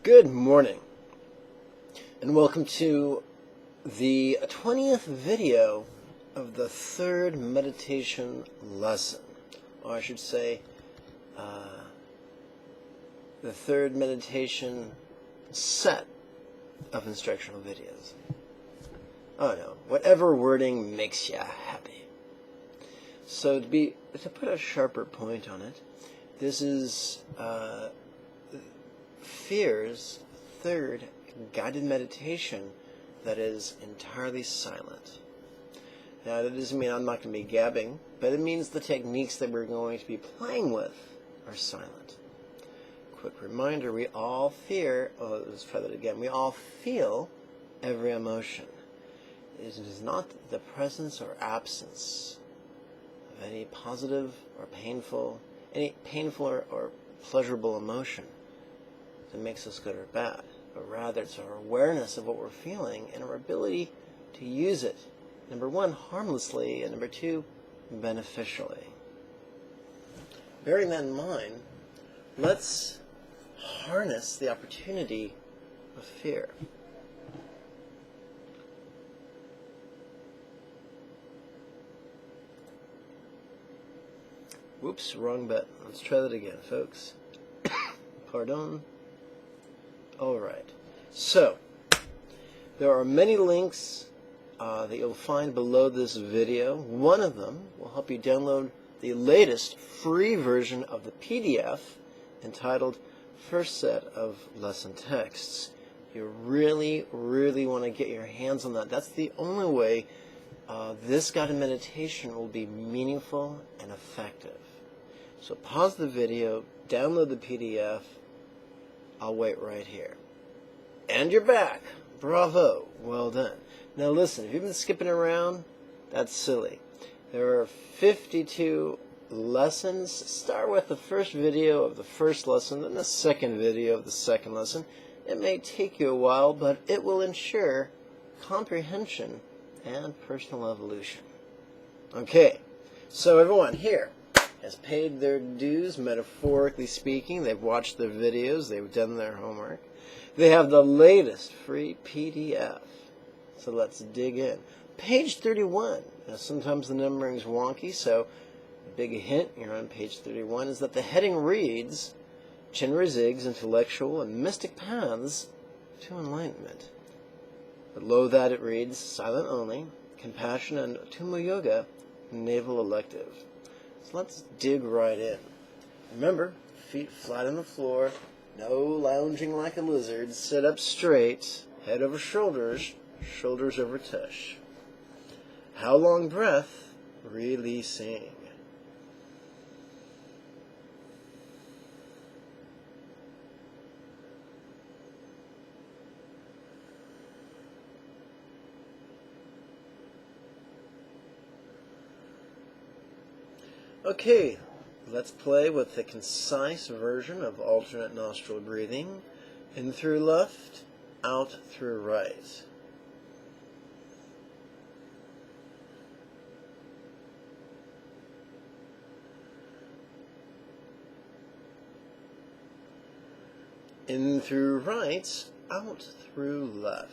Good morning, and welcome to the 20th video of the third meditation lesson, or I should say, the third meditation set of instructional videos. Oh no, whatever wording makes you happy. So to put a sharper point on it, this is Fear's third guided meditation that is entirely silent. Now, that doesn't mean I'm not going to be gabbing, but it means the techniques that we're going to be playing with are silent. Quick reminder, we all fear, let's try that again, we all feel every emotion. It is not the presence or absence of any positive or painful, or pleasurable emotion that makes us good or bad, but rather it's our awareness of what we're feeling and our ability to use it, number one, harmlessly, and number two, beneficially. Bearing that in mind, let's harness the opportunity of fear. Whoops, wrong button. Let's try that again, folks. Pardon. Alright, so there are many links that you'll find below this video. One of them will help you download the latest free version of the PDF entitled First Set of Lesson Texts. You really, really want to get your hands on that. That's the only way this guided meditation will be meaningful and effective. So pause the video, download the PDF. I'll wait right here. And you're back. Bravo. Well done. Now listen, if you've been skipping around, that's silly. There are 52 lessons. Start with the first video of the first lesson, then the second video of the second lesson. It may take you a while, but it will ensure comprehension and personal evolution. Okay, so everyone here has paid their dues, metaphorically speaking. They've watched the videos, they've done their homework. They have the latest free PDF. So let's dig in. Page 31. Now, sometimes the numbering's wonky, so a big hint, you're on page 31, is that the heading reads, Chenrezig's Intellectual and Mystic Paths to Enlightenment. Below that it reads, Silent Only, Compassion and Tummo Yoga, Naval Elective. So let's dig right in. Remember, feet flat on the floor, no lounging like a lizard, sit up straight, head over shoulders, shoulders over tush. How long breath, releasing. Okay, let's play with the concise version of alternate nostril breathing. In through left, out through right. In through right, out through left.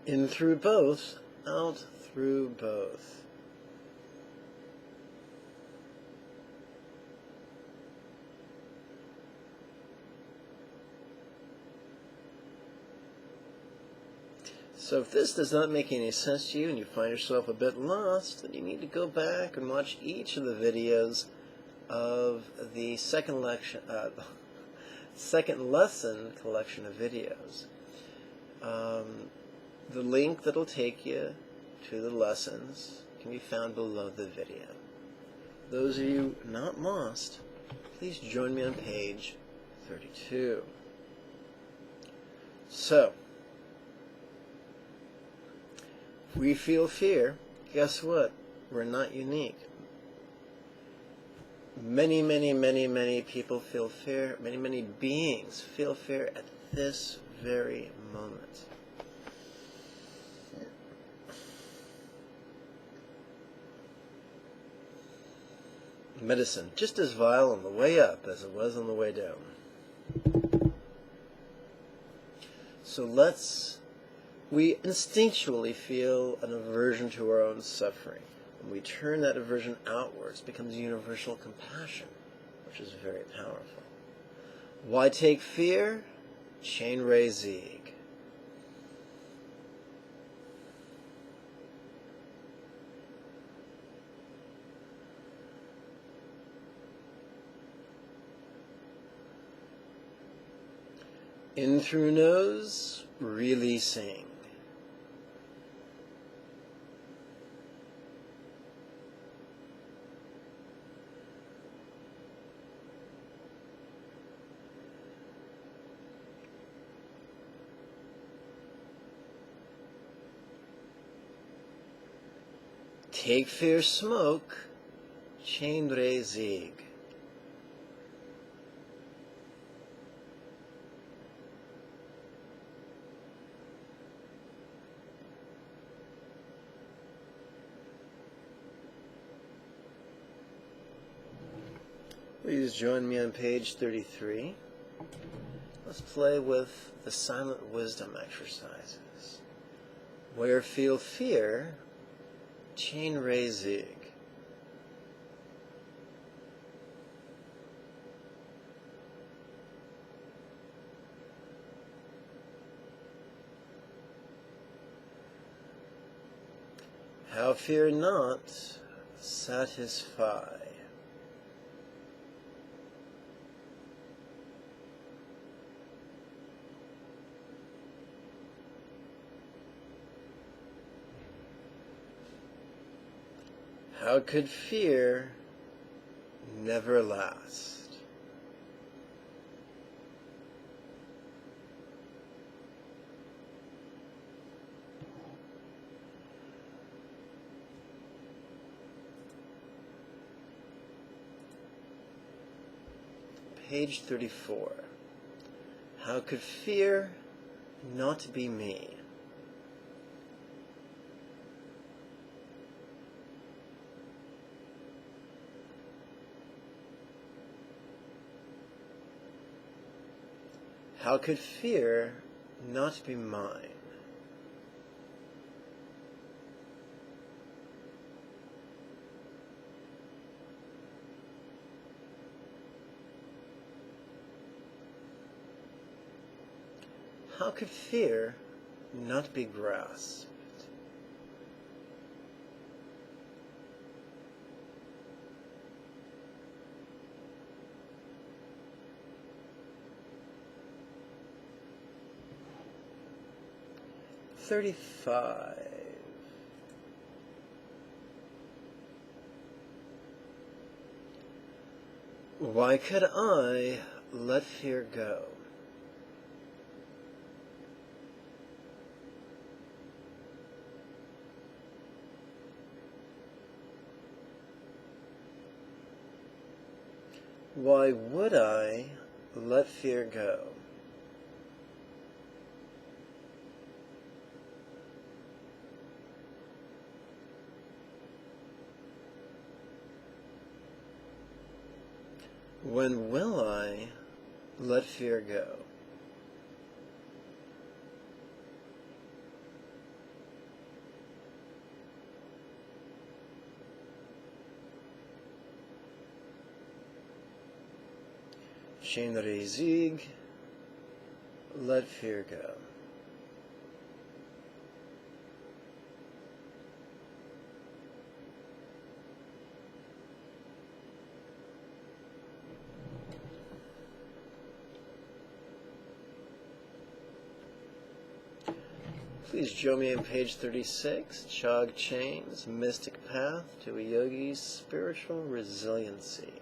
In through both, out through both. So if this does not make any sense to you and you find yourself a bit lost, then you need to go back and watch each of the videos of the second lesson collection of videos. The link that'll take you to the lessons can be found below the video. Those of you not lost, please join me on page 32. So, if we feel fear, guess what? We're not unique. Many, many, many, many people feel fear. Many, many beings feel fear at this very moment. medicine, just as vile on the way up as it was on the way down. So we instinctually feel an aversion to our own suffering. When we turn that aversion outwards, it becomes universal compassion, which is very powerful. Why take fear? Chain Re Sieg. In through nose, releasing. Take fear, smoke, Chain Re Sieg. Please join me on page 33. Let's play with the silent wisdom exercises. Where feel fear, Chain Re Sieg. How fear not, satisfy. How could fear never last? Page 34. How could fear not be me? How could fear not be mine? How could fear not be grasped? Why could I let fear go? Why would I let fear go? When will I let fear go? Chain Re Sieg, let fear go. Please join me on page 36, Chog Chains, Mystic Path to a Yogi's Spiritual Resiliency.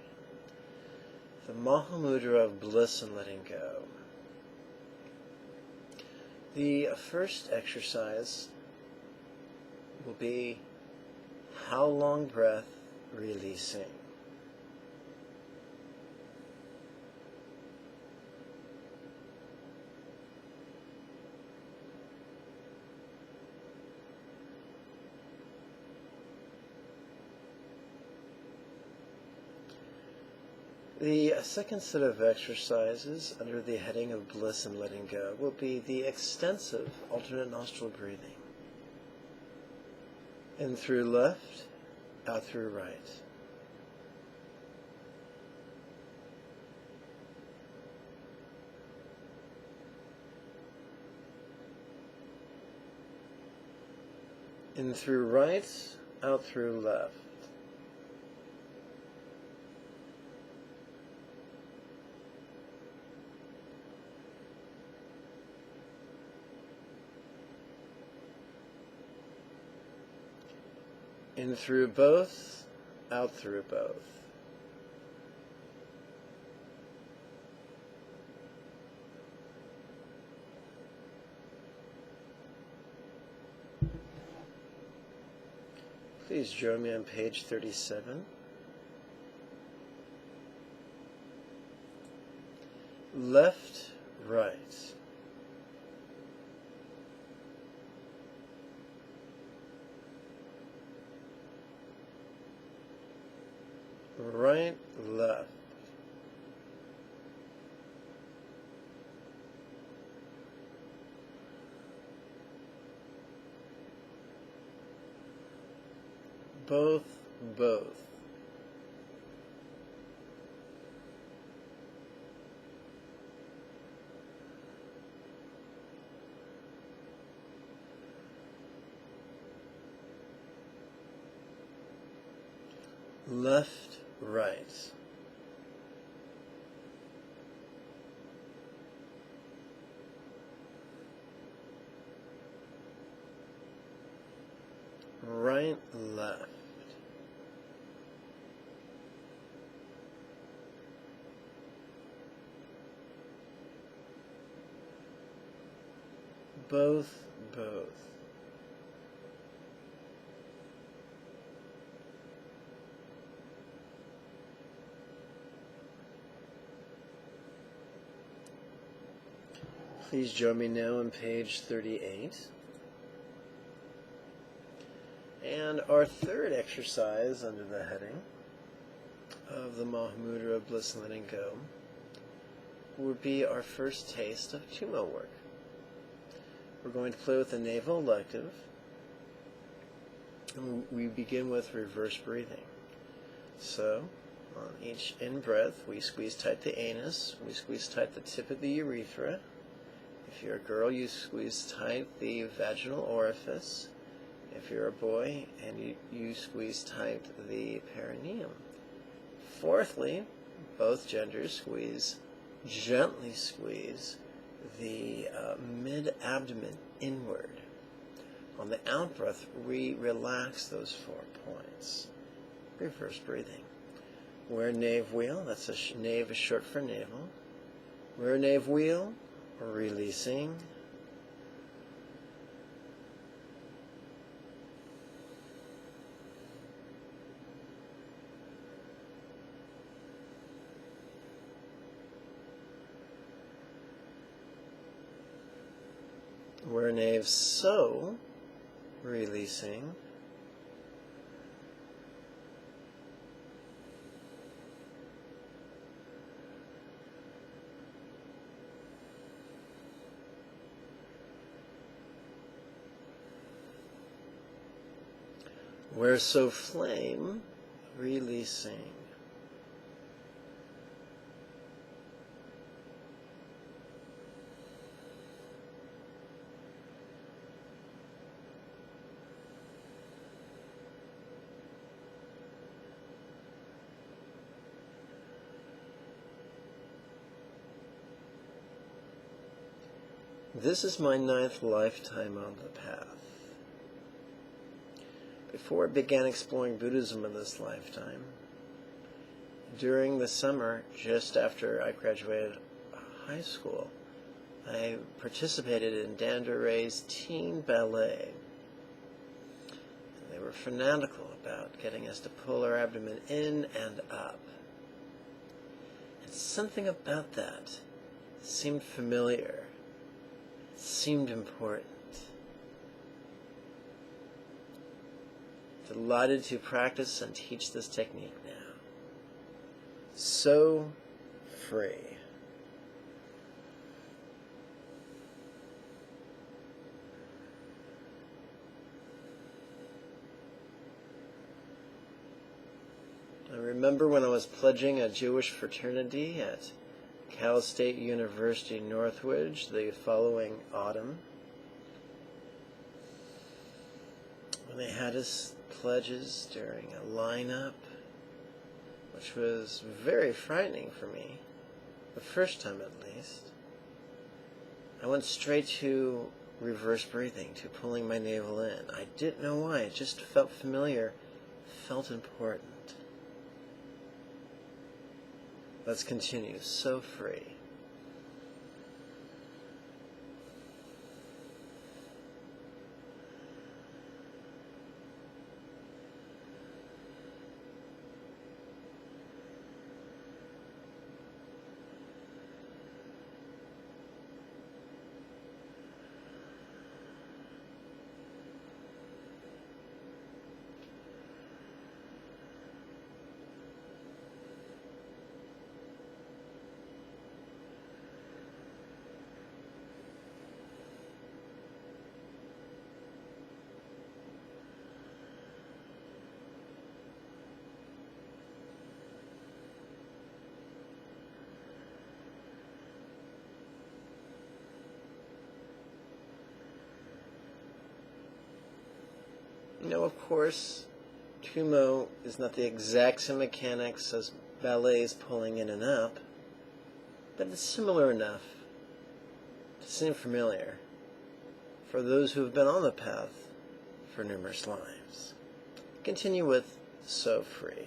The Mahamudra of Bliss and Letting Go. The first exercise will be how long breath releasing. The second set of exercises under the heading of bliss and letting go will be the extensive alternate nostril breathing. In through left, out through right. In through right, out through left. In through both, out through both. Please join me on page 37. Left, right. Right, left. Both, both. Left, right. Right, left. Both, both. Please join me now on page 38. And our third exercise under the heading of the Mahamudra Bliss and Letting Go would be our first taste of Jigme work. We're going to play with the navel elective, and we begin with reverse breathing. So, on each in-breath, we squeeze tight the anus, we squeeze tight the tip of the urethra. If you're a girl, you squeeze tight the vaginal orifice. If you're a boy, and you squeeze tight the perineum. Fourthly, both genders gently squeeze the mid-abdomen inward. On the out-breath, we relax those 4 points. Reverse breathing. We're nave wheel, that's nave is short for navel. We're nave wheel, releasing. We're nave so, releasing. We're so flame, releasing. This is my 9th lifetime on the path. Before I began exploring Buddhism in this lifetime, during the summer, just after I graduated high school, I participated in Dan Duray's teen ballet. They were fanatical about getting us to pull our abdomen in and up. And something about that seemed familiar. Seemed important. Delighted to practice and teach this technique now. So free. I remember when I was pledging a Jewish fraternity at Cal State University Northridge the following autumn. When they had us pledges during a lineup, which was very frightening for me, the first time at least. I went straight to reverse breathing, to pulling my navel in. I didn't know why, it just felt familiar, felt important. Let's continue. So free. No, of course, Tumo is not the exact same mechanics as ballets pulling in and up, but it's similar enough to seem familiar for those who have been on the path for numerous lives. Continue with So Free.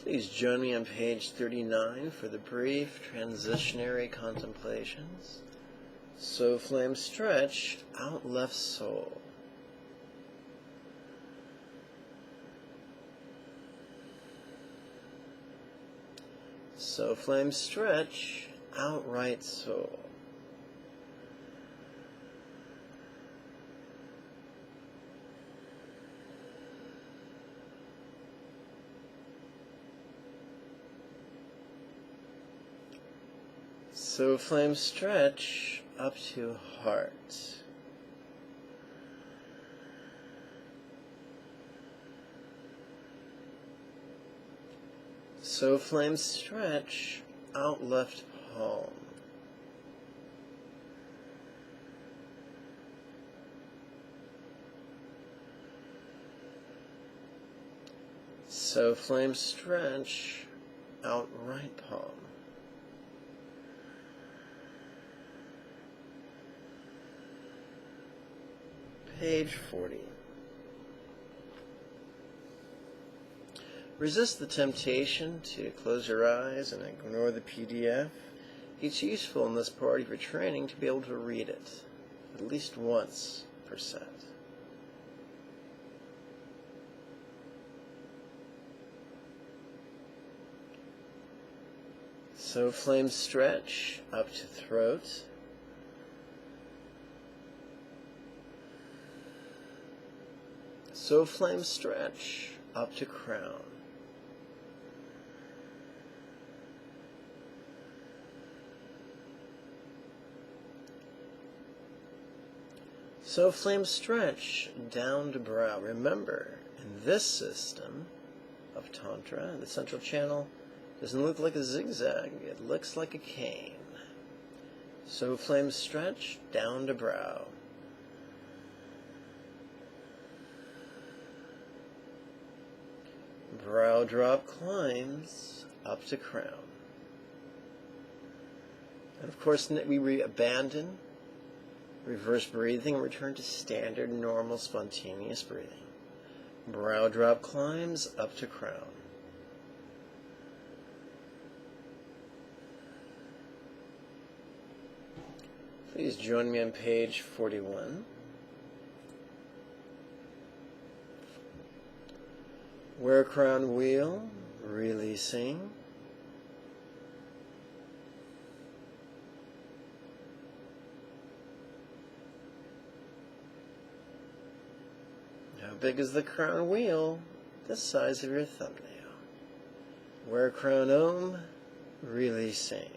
Please join me on page 39 for the brief transitionary contemplations. So flame stretched, out left soul. So flame stretch, out right soul. So flame stretch up to heart. So flame stretch out left palm. So flame stretch out right palm. Page 40. Resist the temptation to close your eyes and ignore the PDF. It's useful in this part of your training to be able to read it at least once per set. So flame stretch up to throat. So flame stretch up to crown. So flame stretch down to brow. Remember, in this system of Tantra, the central channel doesn't look like a zigzag, it looks like a cane. So flame stretch down to brow. Brow drop climbs up to crown. And of course we abandon Reverse breathing, return to standard, normal, spontaneous breathing. Brow drop climbs up to crown. Please join me on page 41. Wear crown wheel, releasing. How big is the crown wheel? The size of your thumbnail. Wear crown Om, releasing.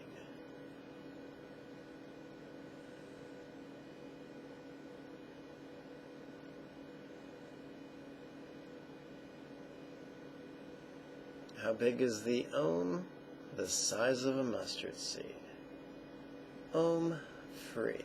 How big is the Om? The size of a mustard seed. Om free.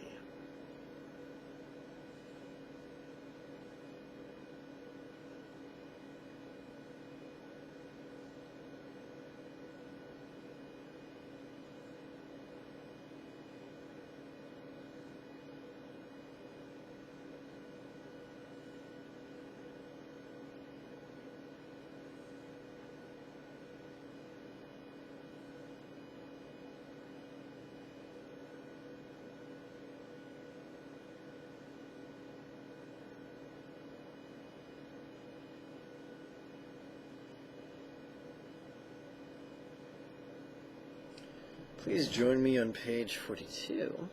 Please join me on page 42,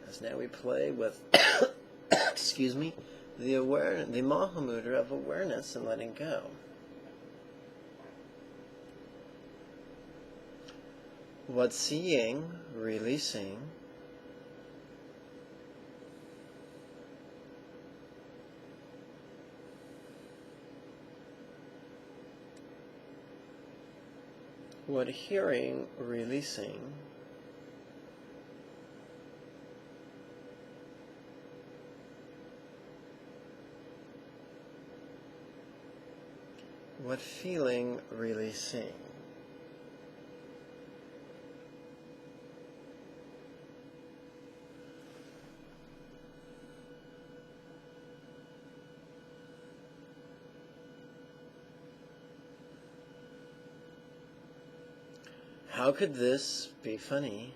as now we play with, excuse me, the Mahamudra of awareness and letting go. What seeing, releasing. What hearing, releasing. What feeling, releasing. How could this be funny?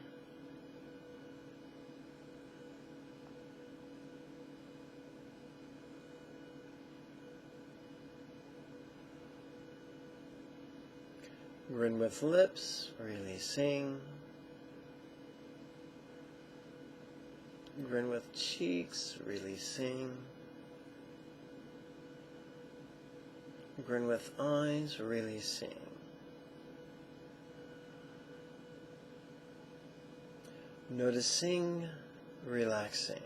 Grin with lips, releasing. Grin with cheeks, releasing. Grin with eyes, releasing. Noticing, relaxing.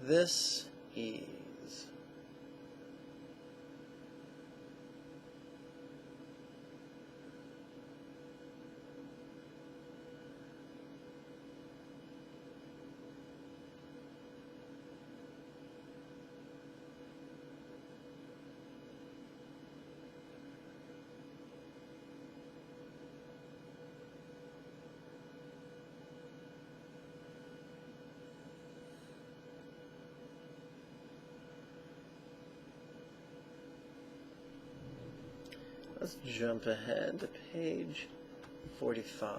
This ease. Let's jump ahead to page 45.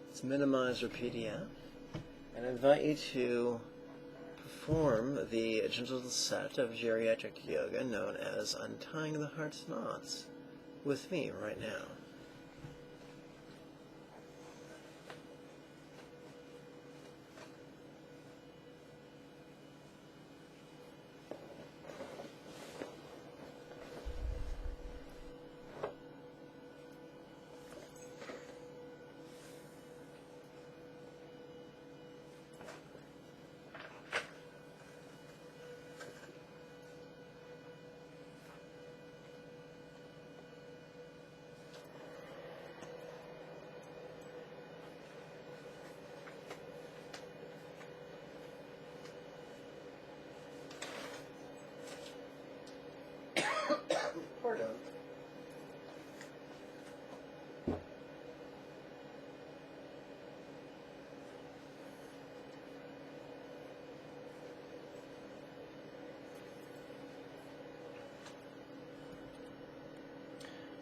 Let's minimize our PDF and invite you to perform the gentle set of geriatric yoga known as Untying the Heart's Knots with me right now.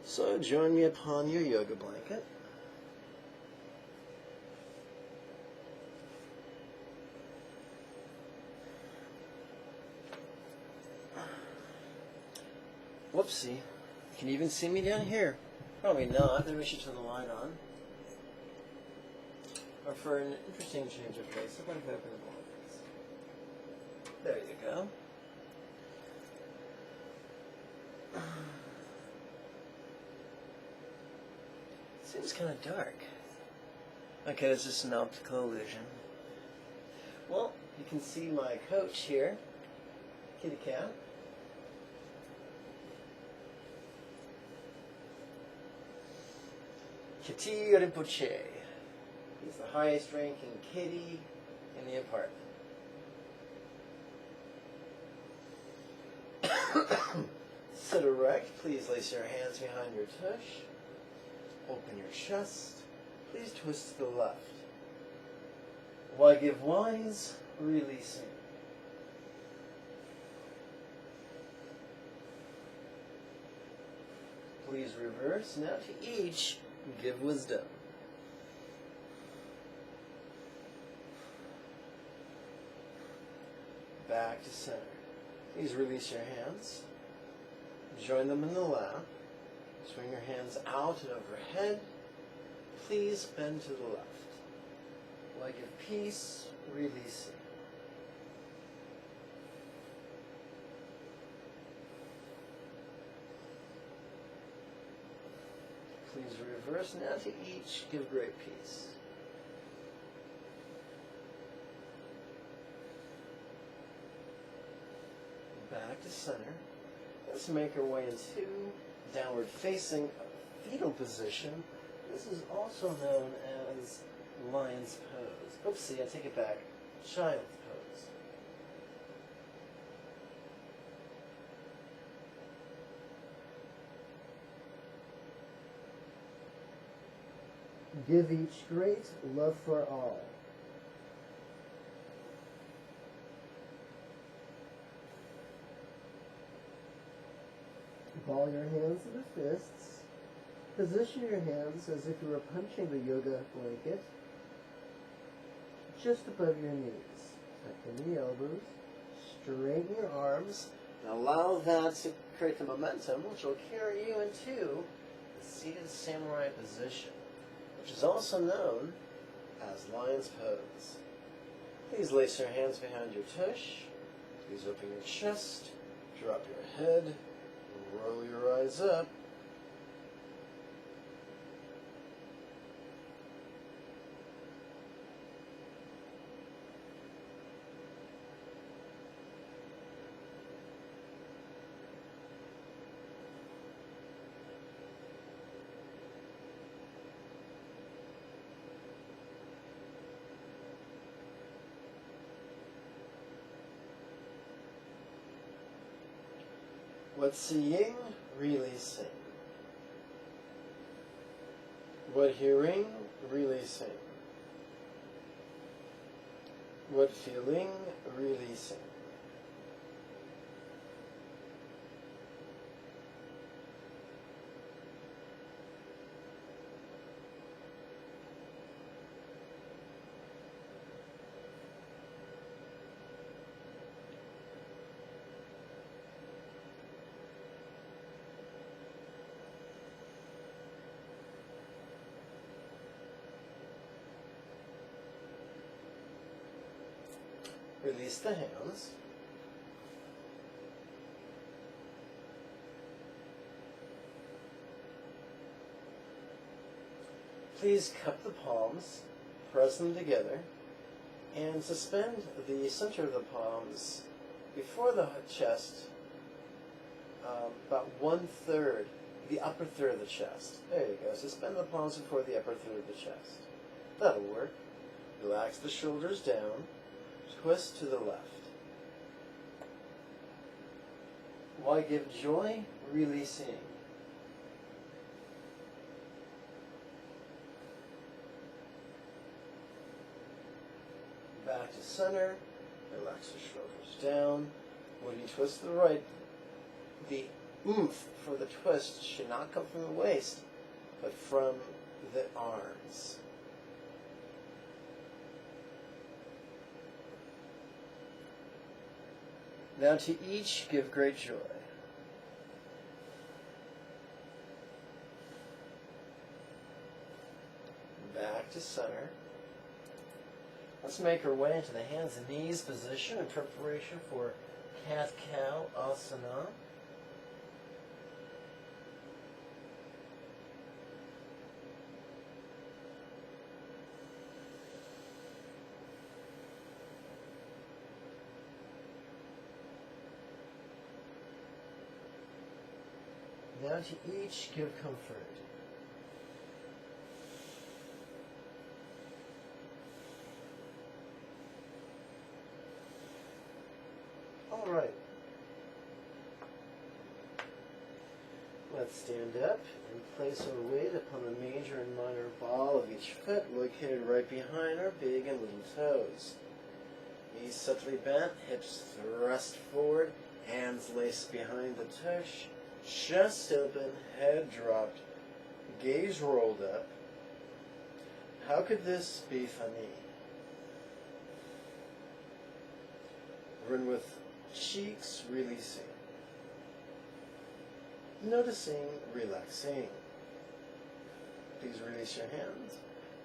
So join me upon your yoga blanket. Whoopsie. Can you even see me down here? Probably not. Then we should turn the light on. Or for an interesting change of pace, I'm going to open the blinds. There you go. Seems kind of dark. Okay, it's just an optical illusion. Well, you can see my coach here, kitty cat. Kitty Rinpoche. He's the highest ranking kitty in the apartment. Sit erect. Please lace your hands behind your tush. Open your chest. Please twist to the left. Why give wise? Releasing. Please reverse. Now to each, give wisdom. Back to center. Please release your hands. Join them in the lap. Swing your hands out and overhead. Please bend to the left. Leg of peace, releasing. Please reverse. Now to each, give great peace. Back to center. Let's make our way into downward facing fetal position. This is also known as lion's pose. Oopsie, I take it back. Child's pose. Give each great love for all. Ball your hands into fists. Position your hands as if you were punching the yoga blanket just above your knees. Tuck in the elbows. Straighten your arms. And allow that to create the momentum, which will carry you into the seated samurai position, which is also known as lion's pose. Please lace your hands behind your tush. Please open your chest. Drop your head. Roll your eyes up. What seeing, releasing. What hearing, releasing. What feeling, releasing. Release the hands. Please cup the palms, press them together, and suspend the center of the palms before the chest, about 1/3, the upper third of the chest. There you go. Suspend the palms before the upper third of the chest. That'll work. Relax the shoulders down. Twist to the left. Why give joy? Releasing. Back to center. Relax the shoulders down. When you twist to the right, the oomph for the twist should not come from the waist, but from the arms. Now to each give great joy. Back to center. Let's make our way into the hands and knees position in preparation for cat-cow asana. Now to each give comfort. All right. Let's stand up and place our weight upon the major and minor ball of each foot, located right behind our big and little toes. Knees subtly bent, hips thrust forward, hands laced behind the tush, chest open, head dropped, gaze rolled up. How could this be funny? Run with cheeks releasing, noticing, relaxing. Please release your hands.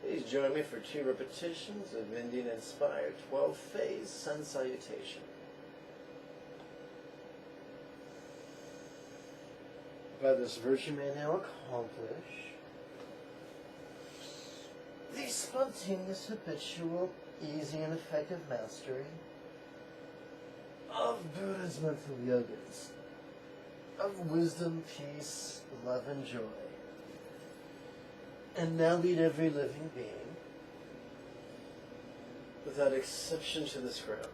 Please join me for 2 repetitions of Indian-inspired 12-phase sun salutation. By this virtue may now accomplish the spontaneous, habitual, easy, and effective mastery of Buddha's mental yogas, of wisdom, peace, love, and joy, and now lead every living being, without exception, to this ground.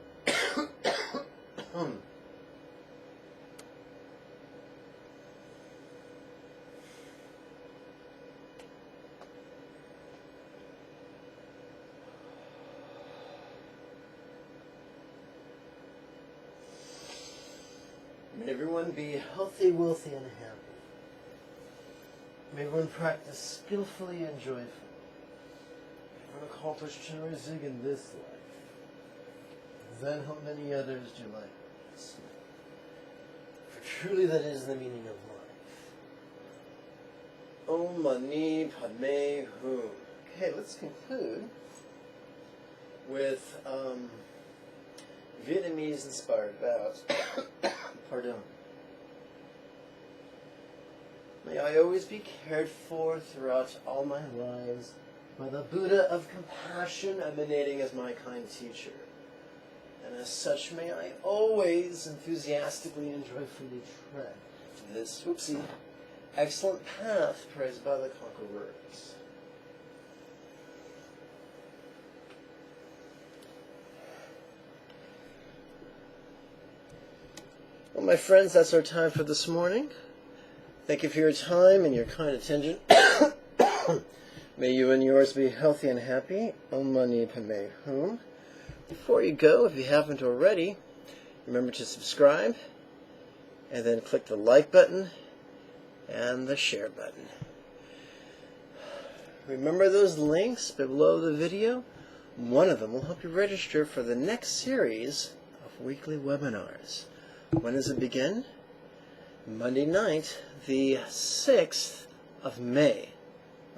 May everyone be healthy, wealthy, and happy. May everyone practice skillfully and joyfully. May everyone accomplish Chenry Zig in this life. Then help many others do likewise. For truly that is the meaning of life. Om Mani Padme Hum. Okay, let's conclude with Vietnamese-inspired vows. Pardon. May I always be cared for throughout all my lives by the Buddha of compassion emanating as my kind teacher. And as such, may I always enthusiastically and joyfully tread this, excellent path praised by the conquerors. Well, my friends, that's our time for this morning. Thank you for your time and your kind attention. May you and yours be healthy and happy. Om Mani Padme Hum. Before you go, if you haven't already, remember to subscribe and then click the like button and the share button. Remember those links below the video? One of them will help you register for the next series of weekly webinars. When does it begin? Monday night, the 6th of May.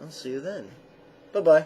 I'll see you then. Bye-bye.